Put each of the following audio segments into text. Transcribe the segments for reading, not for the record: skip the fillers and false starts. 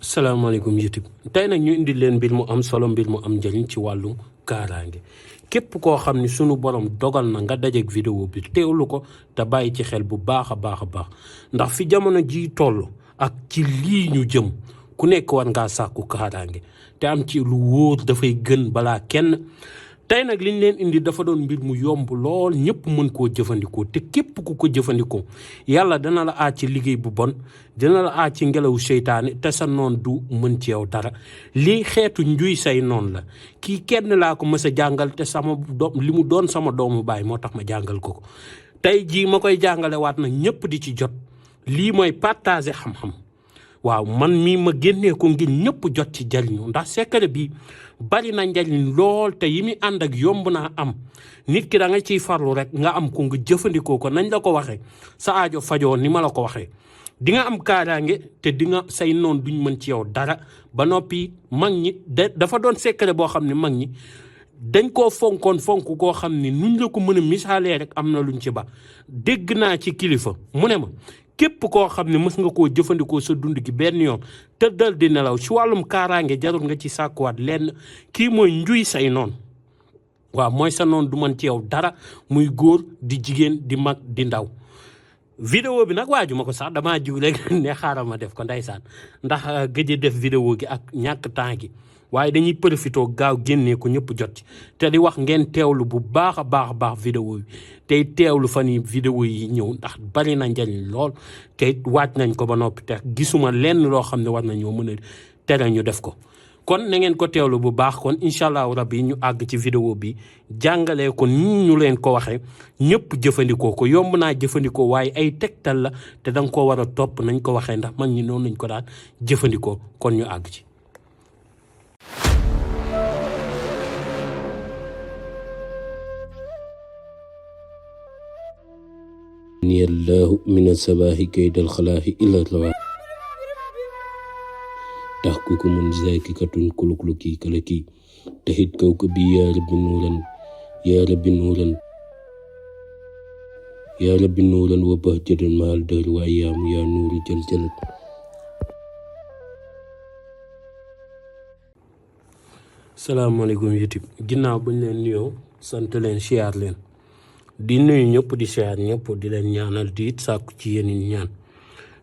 salaamaaleykum YouTube tey nag ñu indi leen mbir mu am solo mbir mu am njëriñ ci wàllum kaaraange képp koo xam ni sunu borom dogal na nga dajeeg vidéo bi teewlu ko te bàyyi ci xel bu baax a baax ndax fi jamono ji toll ak ci lii ñu jëm ku nekk war ngaa sàkku kaaraange te am ci lu wóor dafay gën balaa kenn. tey nag liñ leen indi dafa doon mbir mu yomb lool ñëpp mën koo jëfandikoo te képp ku ko jëfandikoo yàlla dana la aar ci liggéey bu bon dina la aar ci ngelawu seytaane te sa noon du mën ci yow dara lii xeetu njuy say noon la kii kenn laa ko mës a jàngal te sama doom li mu doon sama doomu baay moo tax ma jàngal ko tey jii ma koy jàngale waat nag ñëpp di ci jot lii mooy partager xam-xam waaw man mii ma génnee ko ngir ñëpp jot ci jariñu ndax secret bi bari na njariñ lool te yi mi ànd ak yomb naa am nit ki da nga ciy farlu rek nga am ko nga jëfandikoo ko nañ la ko waxee sa aajo fajoo ni ma la ko waxee di nga am kaaraange te di nga say noon duñ mën ci yow dara ba noppi mag ñi dafa doon secret boo xam ne mag ñi dañ koo fonkoon fonk koo xam ne nuñ la ko mën a misaalee rek am na luñ ci ba dégg naa ci kilifa mu ne ma képp koo xam ne mës nga koo jëfandikoo sa dund gi benn yoon te dal di nelaw ci wàllum kaaraange jarul nga ci sàkkuwaat lenn kii mooy njuy say noon waaw mooy sa noon du mën ci yow dara muy góor di jigéen di mag di ndaw. vidéo bi nag waaju ma ko sax damaa jiw rek ne xaaral ma def ko ndeysaan ndax gëj a def vidéo gi ak ñàkk temps gi waaye dañuy profité gaaw génnee ko ñëpp jot ci te di wax ngeen teewlu bu baax a baax vidéo bi tey teewlu fan yi vidéo yi ñëw ndax bari na njariñ lool te waaj nañ ko ba noppi te gisuma lenn loo xam ne war nañoo mën a tere ñu def ko kon na ngeen ko teewlu bu baax kon incha allahu rabbi ñu àgg ci vidéo bi jàngalee ko ni ñu leen ko waxee ñëpp jëfandikoo ko yomb naa jëfandikoo waaye ay tegtal la te da nga ko war a topp nañ ko waxee ndax mag ñi noonu nañ ko daan jëfandikoo kon ñu àgg ci. ni allahu min asabaahi kaydal xalaahi illa rawa tax ku ko mun zaakikatun kulukluki kalaki taxit kaw ko bi yaa rabbi nuuran wa bahjatan mahal dër waaye yaamu yaa nuuru jël jëlat salaamaaleykum YouTube ginnaaw buñ leen nuyoo sant leen siyaar leen di nuyu ñëpp di siyaar ñëpp di leen ñaanal di it sàkku ci yéen ñaan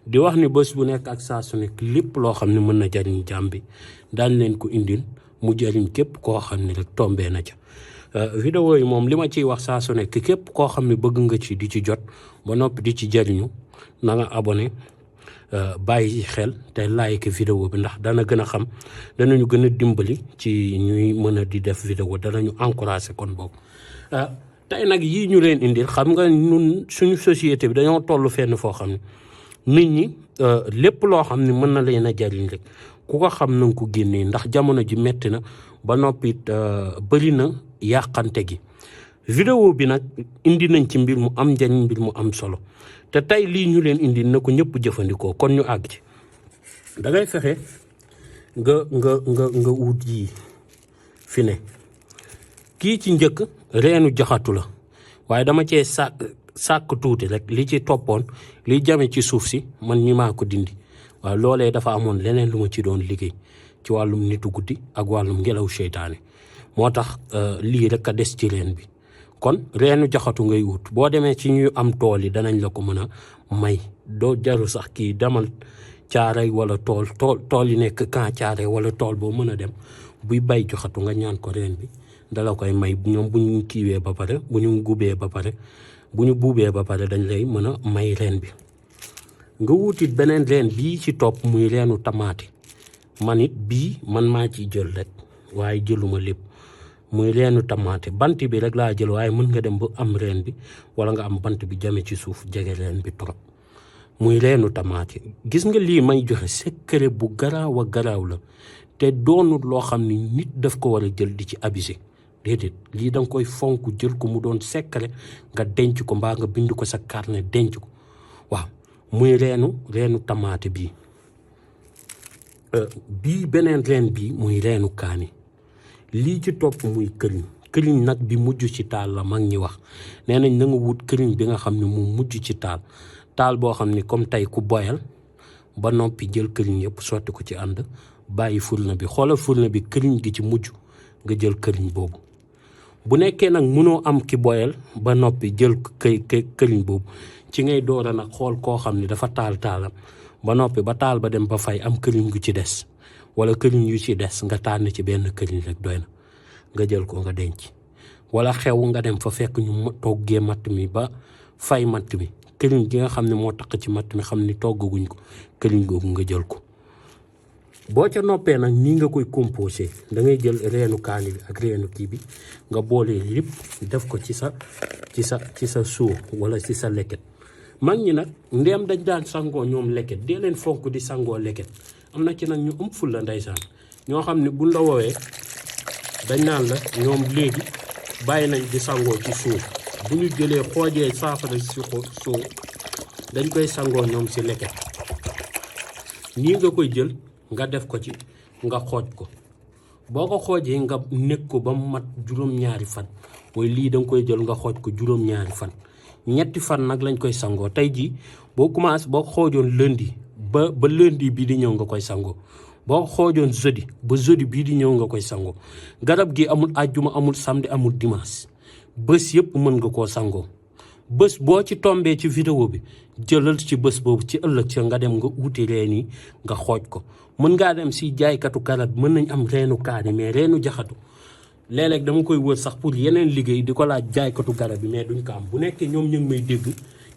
di wax ni bés bu nekk ak saa su nekk lépp loo xam ne mën na jariñ jàmm bi daan leen ko indil mu jariñ képp koo xam ne rek tombee na ca vidéo yi moom li ma ciy wax saa su nekk képp koo xam ne bëgg nga ci di ci jot ba noppi di ci jariñu na nga abonné bàyyi xel te like vidéo bi ndax dana gën a xam danañu gën a dimbali ci ñuy mën a di def vidéo danañu encouragé kon boobu tey nag yii ñu leen indil xam nga ñun suñu société bi dañoo toll fenn foo xam ne nit ñi lépp loo xam ne mën na leen a jariñ rek ku ko xam na nga ko génnee ndax jamono ji metti na ba noppi bëri na yàqante gi vidéo bi nag indi nañ ci mbir mu am njariñ mbir mu am solo te tey lii ñu leen indi na ko ñëpp jëfandikoo kon ñu àgg ci da ngay fexe nga wut yii fi ne kii ci njëkk reenu jaxatu la waaye dama cee sàkk tuuti rek li ci toppoon li jame ci suuf si man ñi maa ko dindi waaye loolee dafa amoon leneen lu ma ci doon liggéey ci wàllum nitu guddi ak wàllum ngelaw seytaane moo tax lii rek a des ci reen bi kon reenu jaxatu ngay wut boo demee ci ñu am tool yi danañ la ko mën a may doo jaru sax kii demal caaray wala tool yi nekk kan caaray wala tool boo mën a dem buy bay jaxatu nga ñaan ko reen bi dala koy may ñoom bu ñu kiiwee ba pare bu ñu buubee ba pare dañ lay mën a may reen bi nga wutit beneen reen bii ci topp muy reenu tamaate man it bii man maa ciy jël rek waaye jëluma lépp muy reenu tamaate bant bi rek laa jël waaye mën nga dem ba am reen bi wala nga am bant bi jame ci suuf jege reen bi trop muy reenu tamaate gis nga lii may joxe secret bu garaaw a garaaw la te doonul loo xam ni nit daf ko war a jël di ci abusé déedéet lii da nga koy fonk jël ko mu doon secret nga denc ko mbaa nga bind ko sa carnet denc ko waaw muy reenu tamaate bii beneen reen bii muy reenu kaani lii ci topp muy këriñ nag bi mujj ci taal la mag ñi wax nee nañ na nga wut këriñ bi nga xam ne mu mujj ci taal boo xam ne comme tey ku boyal ba noppi jël këriñ yëpp sotti ko ci ànd bàyyi furna bi xoolal furna bi këriñ gi ci mujj nga jël këriñ boobu. bu nekkee nag mënoo am ki boyal ba noppi jël këriñ boobu ci ngay door a nag xool koo xam ne dafa taal taalam ba noppi ba taal ba dem ba fay am këriñ gu ci des wala këriñ yu ci des nga tànn ci benn këriñ rek doy na nga jël ko nga denc. wala xew nga dem fa fekk ñu toggee matt mi ba fay matt mi këriñ gi nga xam ne moo taq ci matt mi xam ni toggaguñ ko këriñ googu nga jël ko. boo ca noppee nag nii nga koy composé da ngay jël reenu kaani bi ak reenu kii bi nga boole lépp def ko ci sa soo wala ci sa leket. mag ñi nag ndeem dañ daan sangoo ñoom leket dee leen fonk di sangoo leket. am na ci nag ñu am ful la ndeysaan ñoo xam ne bu la woowee dañ naan la ñoom léegi bàyyi nañ di sangoo ci suuf bu ñu jëlee xoojee saafara si soo dañ koy sangoo ñoom si leket. nii nga koy jël nga def ko ci nga xooj ko boo ko xoojee nga nekk ko ba mu mat juróom-ñaari fan mooy lii da nga koy jël nga xooj ko juróom-ñaari fan. ñetti fan nag lañ koy sangoo tey jii boo commencé boo xoojoon lundi ba lundi bii di ñëw nga koy sangoo boo xoojoon jeudi ba jeudi bii di ñëw nga koy sangoo. garab gi amul àjjuma amul samedi amul dimanche bés yëpp mën nga koo sangoo. bés boo ci tombee ci vidéo bi jëlal ci bés boobu ci ëllëg sa nga dem nga uuti reen yi nga xooj ko. mën ngaa dem si jaaykatu garab mën nañ am reenu kaani mais reenu jaxatu léeg-léeg dama koy wër sax pour yeneen liggéey di ko laaj jaaykatu garab bi mais duñ ko am. bu nekkee ñoom ñu ngi may dégg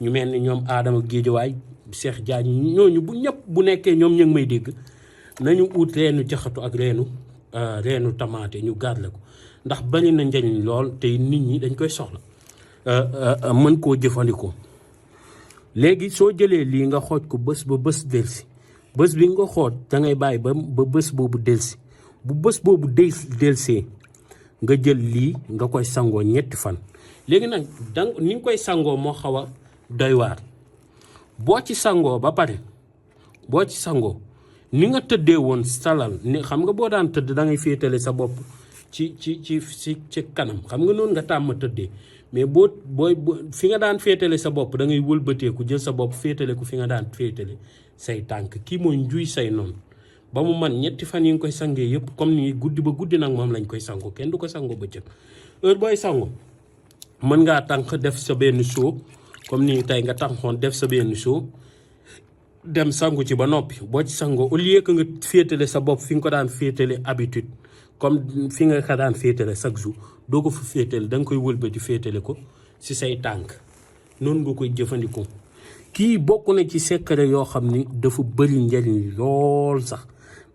ñu mel ni ñoom Adama Géejawaay Cheikh Diagne ñooñu bu ñëpp bu nekkee ñoom ñu ngi may dégg nañu ut reenu jaxatu ak reenu tamaate ñu garle ko ndax bari na njëriñ lool te nit ñi dañ koy soxla mën koo jëfandikoo. léegi soo jëlee lii nga xooj ko bés ba bés delsi bés bi nga xooj da ngay bàyyi ba bés boobu delsi bu bés boobu delsee nga jël lii nga koy sangoo ñetti fan. léegi nag ni nga koy sangoo moo xaw a doy waar. boo ci sangoo ba pare boo ci sangoo ni nga tëddee woon salal ni xam nga boo daan tëdd da ngay féetale sa bopp ci kanam xam nga noonu nga tàmm tëddee mais booy fi nga daan féetale sa bopp da ngay wëlbateeku jël sa bopp féetale ko fi nga daan féetale say tànk. kii mooy njuy say noonu ba mu man ñetti fan yi nga koy sangee yëpp comme ni guddi ba guddi nag moom lañ koy sangoo kenn du ko sangoo bëccëg. heure booy sango mën ngaa tànk def sa benn soo comme ni tey nga tànkoon def sa benn soo dem sangu ci ba noppi boo ci sangoo au lieu que nga féetale sa bopp fi nga ko daan féetale habitude comme fi nga ko daan féetale chaque jour doo ko fa féetale da nga koy wëlbati féetale ko si say tànk noonu nga koy jëfandikoo. kii bokk na ci secret yoo xam ni dafa bëri njariñ lool sax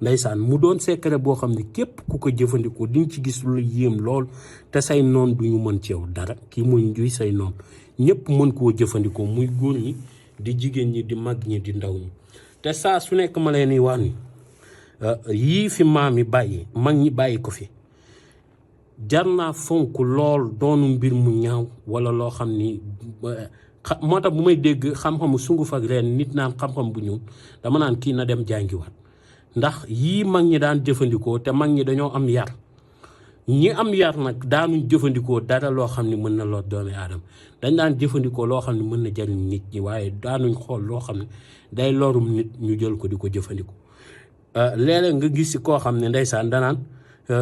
ndeysaan mu doon secret boo xam ne képp ku ko jëfandikoo di nga ci gis lu yéem lool te say noon du ñu mën ci yow dara. kii mooy njuy say noon ñëpp mën koo jëfandikoo muy góor ñi di jigéen ñi di mag ñi di ndaw ñi. te saa su nekk ma leen di wax ni yii fi maam yi bàyyi mag ñi bàyyi ko fi jar naa fonk lool doonu mbir mu ñaaw wala loo xam ni moo tax bu may dégg xam-xamu sunguf ak reen nit naan xam-xam bu ñuul dama naan kii na dem jàngiwaat ndax yii mag ñi daan jëfandikoo te mag ñi dañoo am yar. ñi am yar nag daanuñ jëfandikoo dara loo xam ne mën na lor doomi aadama dañ daan jëfandikoo loo xam ne mën na jariñ nit ñi waaye daanuñ xool loo xam ne day lorum nit ñu jël ko di ko jëfandikoo. léeg-léeg nga gis si koo xam ne ndeysaan danaan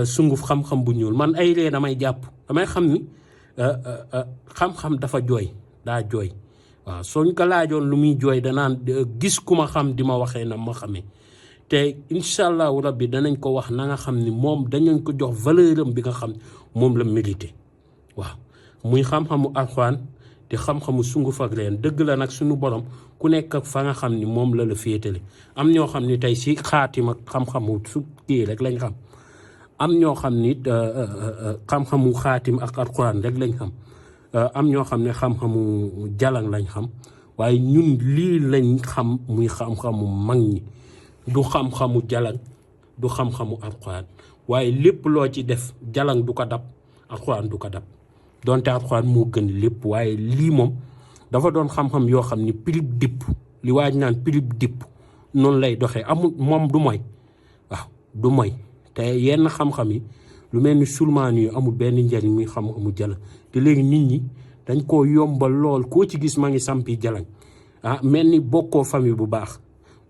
sunguf xam-xam bu ñuul man ay ree damay jàpp damay xam ni xam-xam dafa jooy daa jooy waaw sooñ ko laajoon lu muy jooy danaan gis ku ma xam di ma waxee na ma xamee. te incha allahu rabbi danañ ko wax na nga xam ni moom dañañ ko jox valeur am bi nga xam moom la mérité waaw muy xam-xamu alxuraan di xam-xamu sunguf ak reen dëgg la nag suñu borom ku nekk ak fa nga xam ni moom la féetale. am ñoo xam ni tey si xaatim ak xam-xamu su kii rek lañ xam am ñoo xam ni xam-xamu xaatim ak alxuraan rek lañ xam am ñoo xam ne xam-xamu jalang lañ xam waaye ñun lii lañ xam muy xam-xamu mag ñi. du xam-xamu jalang du xam-xamu alxuraan waaye lépp loo ci def jalang du ko dab alxuraan du ko dab donte alxuraan moo gën lépp waaye lii moom dafa doon xam-xam yoo xam ni pirip dipp li waaj naan pirip dipp noonu lay doxee amul moom du moy waaw du moy te yenn xam-xam yi lu mel ni sulmaan yi amul benn njariñ muy xam-xamu jalang te léegi nit ñi dañ koo yombal lool koo ci gis ma ngi sampi jalang mel ni bokkoo famille bu baax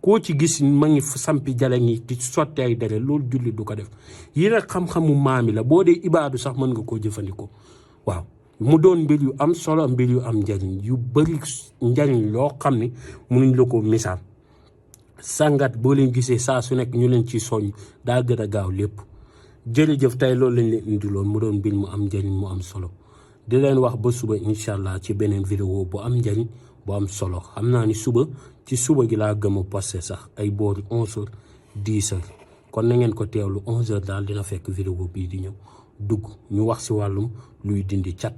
koo ci gis ma ngi sampi jale ngi di sotti ay dere loolu julli du ko def yi nag xam-xamu maami la boo dee ibaadu sax mën nga koo jëfandikoo waaw mu doon mbir yu am solo mbir yu am njariñ yu bëri njariñ loo xam ne mënuñ la ko misaal sangat boo leen gisee saa su nekk ñu leen ci soññ daa gën a gaaw lépp jërëjëf tey loolu lañ leen indiloon mu doon mbir mu am njariñ mu am solo di leen wax ba suba incha allah ci beneen vidéo bu am njariñ bu am solo xam naa ni suba ci suba gi laa gëm a posté sax ay boori 11h 10h kon na ngeen ko teewlu 11h daal dina fekk vidéo bii di ñëw dugg ñu wax si wàllum luy dindi cat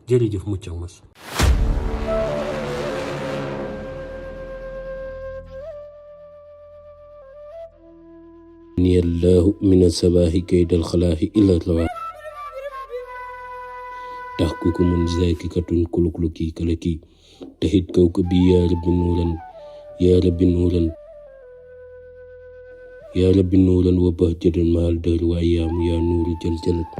jërëjëf mucc ak mos ni allahu min asabaahi kaydal xalaahi illa rawa taxkukumun zaakikatun kulukluki kalaki tahit kawkabi yaa rabbi nuuran wa bahjatan mahal dahri wa ayyaamu yaa nuuru jal jalat